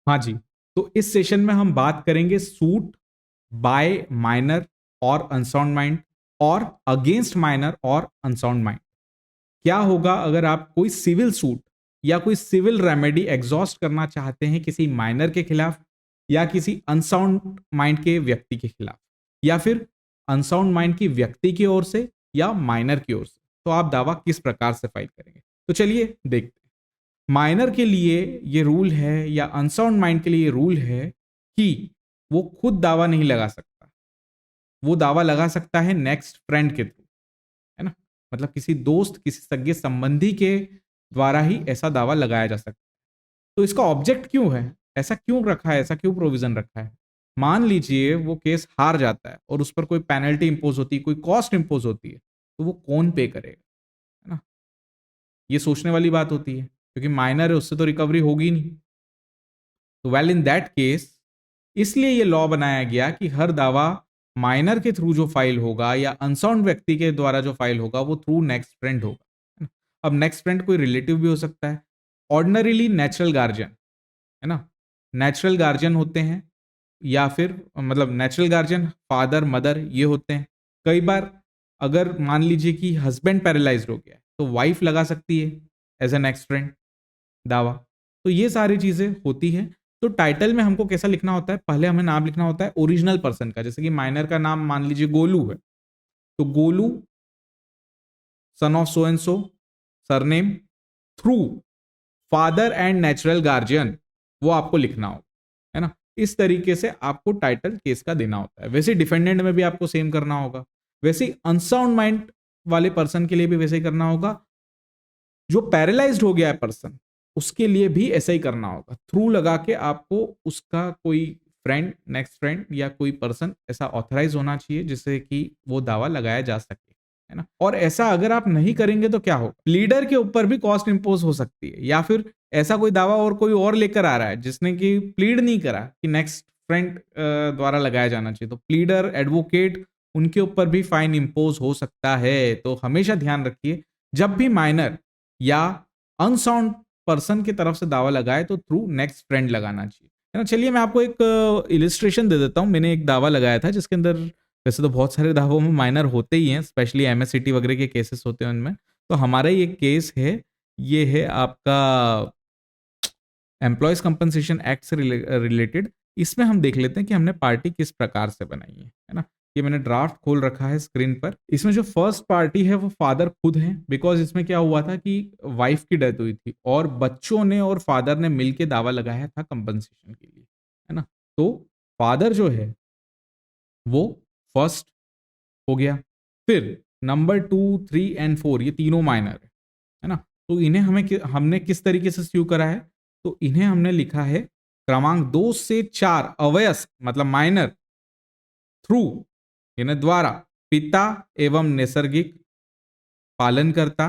हाँ जी, तो इस सेशन में हम बात करेंगे सूट बाय माइनर और अनसाउंड माइंड और अगेंस्ट माइनर और अनसाउंड माइंड। क्या होगा अगर आप कोई सिविल सूट या कोई सिविल रेमेडी एग्जॉस्ट करना चाहते हैं किसी माइनर के खिलाफ या किसी अनसाउंड माइंड के व्यक्ति के खिलाफ, या फिर अनसाउंड माइंड की व्यक्ति की ओर से या माइनर की ओर से, तो आप दावा किस प्रकार से फाइल करेंगे। तो चलिए देखते हैं। माइनर के लिए ये रूल है या अनसाउंड माइंड के लिए ये रूल है कि वो खुद दावा नहीं लगा सकता, वो दावा लगा सकता है नेक्स्ट फ्रेंड के थ्रू, है ना। मतलब किसी दोस्त, किसी सगे संबंधी के द्वारा ही ऐसा दावा लगाया जा सकता है। तो इसका ऑब्जेक्ट क्यों है, ऐसा क्यों रखा है, ऐसा क्यों प्रोविजन रखा है। मान लीजिए वो केस हार जाता है और उस पर कोई पेनल्टी इंपोज होती है, कोई कॉस्ट इंपोज होती है, तो वो कौन पे करेगा, है ना। ये सोचने वाली बात होती है, क्योंकि माइनर है, उससे तो रिकवरी होगी नहीं। तो वेल इन दैट केस, इसलिए ये लॉ बनाया गया कि हर दावा माइनर के थ्रू जो फाइल होगा या अनसाउंड व्यक्ति के द्वारा जो फाइल होगा वो थ्रू नेक्स्ट फ्रेंड होगा। अब नेक्स्ट फ्रेंड कोई रिलेटिव भी हो सकता है, ऑर्डिनरीली नेचुरल गार्जियन, है ना। नेचुरल गार्जियन होते हैं, या फिर मतलब नेचुरल गार्जियन फादर मदर ये होते हैं। कई बार अगर मान लीजिए कि हस्बैंड पैरालाइज्ड हो गया है, तो वाइफ लगा सकती है एज ए नेक्स्ट फ्रेंड दावा। तो ये सारी चीजें होती है। तो टाइटल में हमको कैसा लिखना होता है, पहले हमें नाम लिखना होता है ओरिजिनल पर्सन का। जैसे कि माइनर का नाम मान लीजिए गोलू है, तो Golu son of so and so, surname, through father and natural guardian, वो आपको लिखना होगा, है ना। इस तरीके से आपको टाइटल केस का देना होता है। वैसे डिफेंडेंट में भी आपको सेम करना होगा, वैसे अनसाउंड माइंड वाले पर्सन के लिए भी वैसे ही करना होगा। जो पैरालाइज्ड हो गया है पर्सन, उसके लिए भी ऐसा ही करना होगा। थ्रू लगा के आपको उसका कोई फ्रेंड, नेक्स्ट फ्रेंड या कोई पर्सन ऐसा ऑथराइज होना चाहिए जिससे कि वो दावा लगाया जा सके, है ना। और ऐसा अगर आप नहीं करेंगे तो क्या होगा, लीडर के ऊपर भी कॉस्ट इंपोज हो सकती है, या फिर ऐसा कोई दावा और कोई और लेकर आ रहा है जिसने कि प्लीड नहीं करा कि नेक्स्ट फ्रेंड द्वारा लगाया जाना चाहिए, तो प्लीडर, एडवोकेट, उनके ऊपर भी फाइन इंपोज हो सकता है। तो हमेशा ध्यान रखिए, जब भी माइनर या अनसाउंड पर्सन की तरफ से दावा लगाए तो थ्रू नेक्स्ट फ्रेंड लगाना चाहिए, है ना। चलिए मैं आपको एक इलिस्ट्रेशन दे देता हूं। मैंने एक दावा लगाया था जिसके अंदर, वैसे तो बहुत सारे दावों में माइनर होते ही हैं, स्पेशली एमएससीटी वगैरह के केसेस होते हैं उनमें। तो हमारा ही एक केस है, ये है आपका एम्प्लॉयज कंपनसेशन एक्ट से रिलेटेड। इसमें हम देख लेते हैं कि हमने पार्टी किस प्रकार से बनाई है ना। ये मैंने ड्राफ्ट खोल रखा है स्क्रीन पर। इसमें जो फर्स्ट पार्टी है वो फादर खुद हैं, बिकॉज इसमें क्या हुआ था कि वाइफ की डेथ हुई थी और बच्चों ने और फादर ने मिलकर दावा लगाया था कंपनसेशन के लिए, है ना। तो फादर जो है वो फर्स्ट हो गया। फिर नंबर 2, 3 एंड 4 ये तीनों माइनर है ना। तो इन्हें हमने किस तरीके से स्यू करा है, तो इन्हें हमने लिखा है क्रमांक 2 से 4 अवयस्क मतलब माइनर थ्रू, इन्हें द्वारा पिता एवं नैसर्गिक पालनकर्ता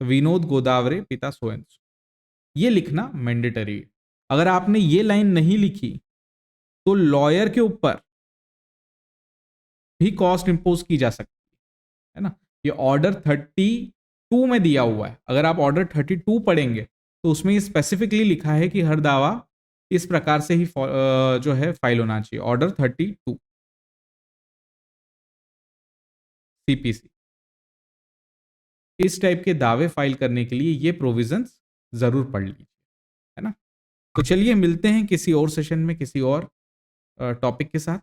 विनोद गोदावरे पिता सोएंसो, ये लिखना मैंडेटरी है। अगर आपने ये लाइन नहीं लिखी तो लॉयर के ऊपर भी कॉस्ट इंपोज की जा सकती है ना। ये ऑर्डर 32 में दिया हुआ है। अगर आप ऑर्डर 32 पढ़ेंगे तो उसमें ये स्पेसिफिकली लिखा है कि हर दावा इस प्रकार से ही जो है फाइल होना चाहिए। ऑर्डर 32 सीपीसी, इस टाइप के दावे फाइल करने के लिए ये प्रोविजंस जरूर पढ़ लीजिए, है ना। तो चलिए मिलते हैं किसी और सेशन में किसी और टॉपिक के साथ।